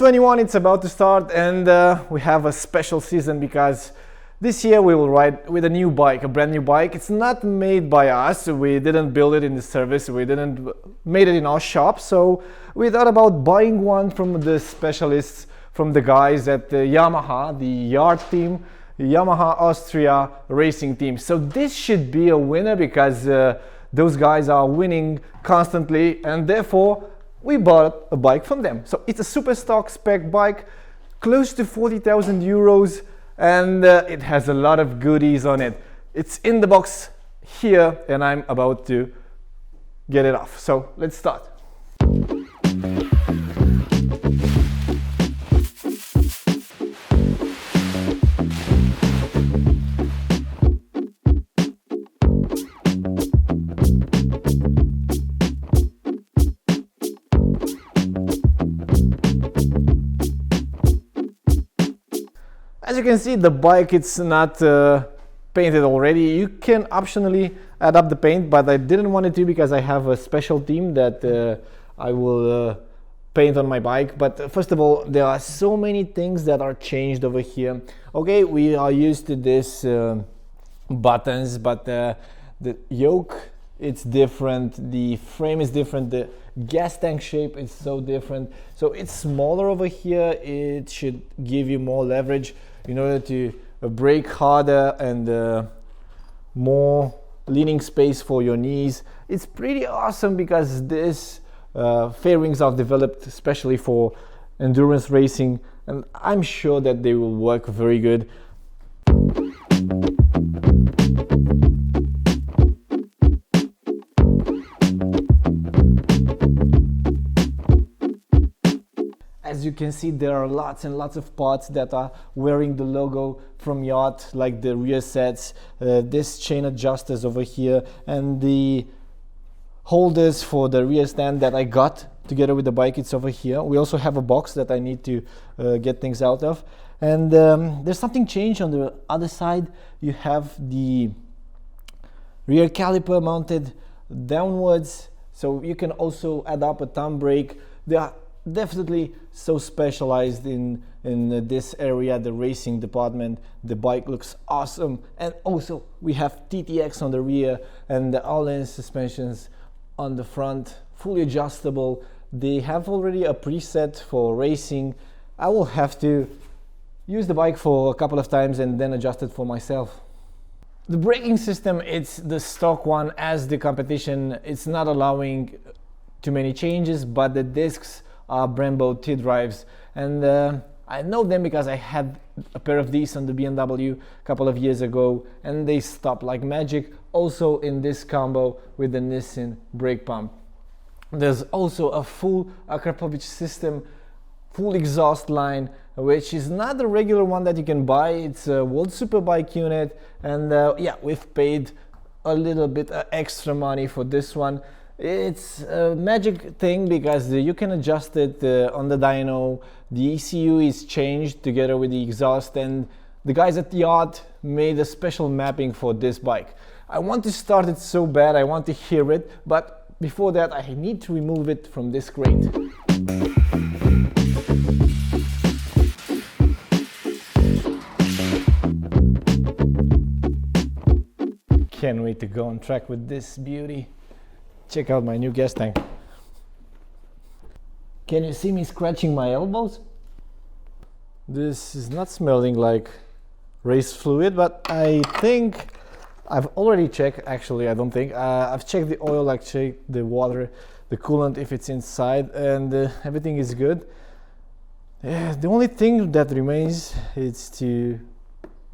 2021, it's about to start, and we have a special season because this year we will ride with a new bike, a brand new bike. It's not made by us. We didn't build it in the service. We didn't made it in our shop. So we thought about buying one from the specialists, from the guys at the Yamaha, the YART team, Yamaha Austria Racing Team. So this should be a winner because those guys are winning constantly, and therefore we bought a bike from them. So it's a super stock spec bike, close to 40,000 euros, and it has a lot of goodies on it. It's in the box here, and I'm about to get it off. So let's start. As you can see, the bike, it's not painted already. You can optionally add up the paint, but I didn't want it to because I have a special team that I will paint on my bike. But first of all, there are so many things that are changed over here. Okay, we are used to this buttons, but the yoke, it's different, the frame is different, the gas tank shape is so different. So it's smaller over here. It should give you more leverage in order to brake harder and more leaning space for your knees. It's pretty awesome because this fairings are developed especially for endurance racing, and I'm sure that they will work very good. As you can see, there are lots and lots of parts that are wearing the logo from YART, like the rear sets, this chain adjusters over here, and the holders for the rear stand that I got together with the bike. It's over here. We also have a box that I need to get things out of, and there's something changed on the other side. You have the rear caliper mounted downwards, so you can also add up a thumb brake. They are definitely so specialized in this area, the racing department. The bike looks awesome, and also we have TTX on the rear and the all-in suspensions on the front, fully adjustable. They have already a preset for racing. I will have to use the bike for a couple of times and then adjust it for myself. The braking system, it's the stock one. As the competition, it's not allowing too many changes, but the discs are Brembo T-drives, and I know them because I had a pair of these on the BMW a couple of years ago, and they stop like magic. Also in this combo with the Nissin brake pump. There's also a full Akrapovic system, full exhaust line, which is not the regular one that you can buy. It's a World Superbike unit, and yeah, we've paid a little bit extra money for this one. It's a magic thing because you can adjust it on the dyno. The ECU is changed together with the exhaust, and the guys at YART made a special mapping for this bike. I want to start it so bad, I want to hear it, but before that I need to remove it from this crate. Can't wait to go on track with this beauty. Check out my new gas tank. Can you see me scratching my elbows? This is not smelling like race fluid, but I think I've already checked. Actually, I don't think. I've checked the oil, I've checked the water, the coolant if it's inside, and everything is good. The only thing that remains is to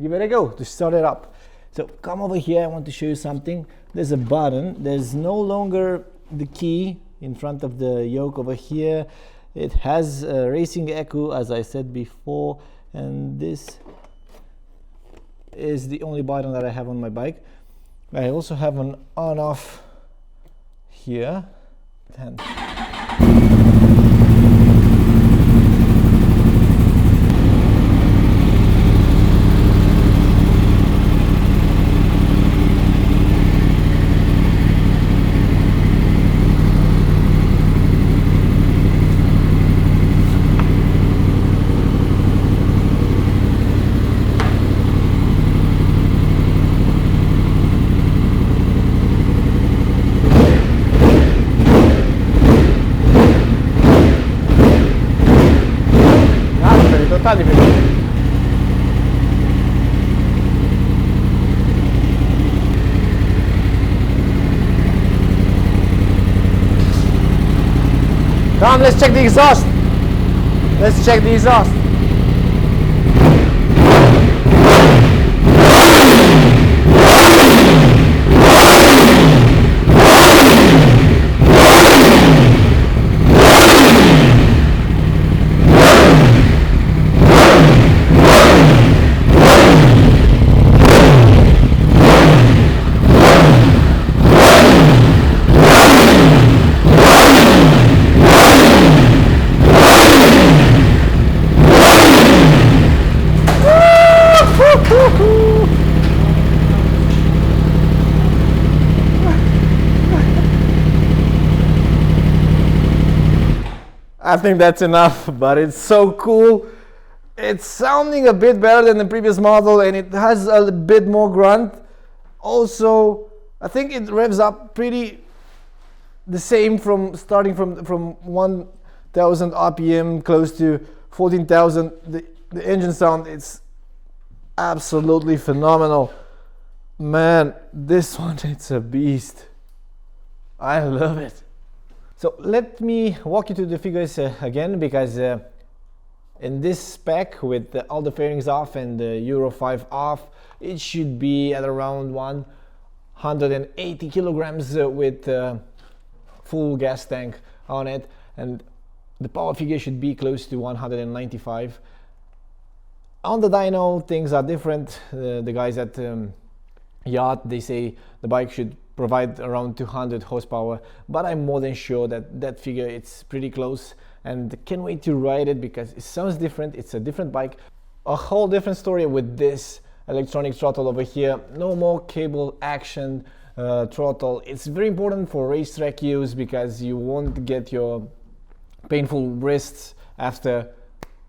give it a go, to start it up. So come over here, I want to show you something. There's a button. There's no longer the key in front of the yoke over here. It has a racing echo, as I said before, and this is the only button that I have on my bike. I also have an on-off here. Come, let's check the exhaust. Let's check the exhaust. I think that's enough, but it's so cool. It's sounding a bit better than the previous model, and it has a bit more grunt. Also, I think it revs up pretty the same from starting from 1000 RPM close to 14,000. The engine sound, it's absolutely phenomenal. Man, this one, it's a beast. I love it. So let me walk you through the figures again, because in this spec with all the fairings off and the Euro 5 off, it should be at around 180 kilograms with full gas tank on it, and the power figure should be close to 195. On the dyno, things are different. The guys at YART, they say the bike should provide around 200 horsepower, but I'm more than sure that that figure, it's pretty close, and can't wait to ride it because it sounds different. It's a different bike, a whole different story with this electronic throttle over here. No more cable action throttle. It's very important for racetrack use because you won't get your painful wrists after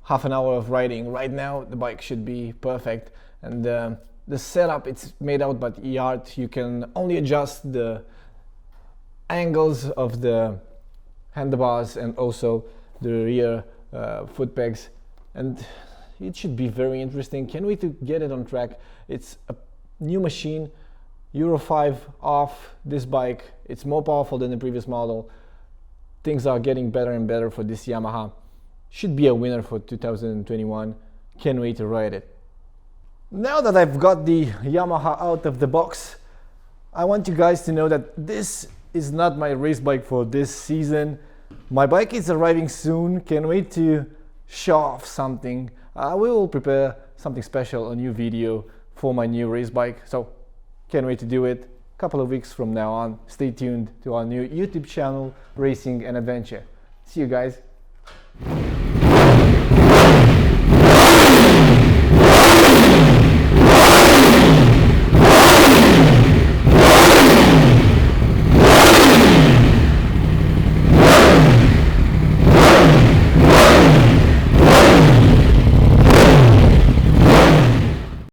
half an hour of riding. Right now the bike should be perfect, and the setup, it's made out by YART. You can only adjust the angles of the handlebars and also the rear foot pegs, and it should be very interesting. Can't wait to get it on track. It's a new machine, Euro 5 off. This bike, it's more powerful than the previous model. Things are getting better and better for this Yamaha. Should be a winner for 2021. Can't wait to ride it. Now that I've got the Yamaha out of the box, I want you guys to know that this is not my race bike for this season. My bike is arriving soon. Can't wait to show off something. I will prepare something special, a new video for my new race bike. So can't wait to do it. A couple of weeks from now on. Stay tuned to our new YouTube channel, Racing and Adventure. See you guys.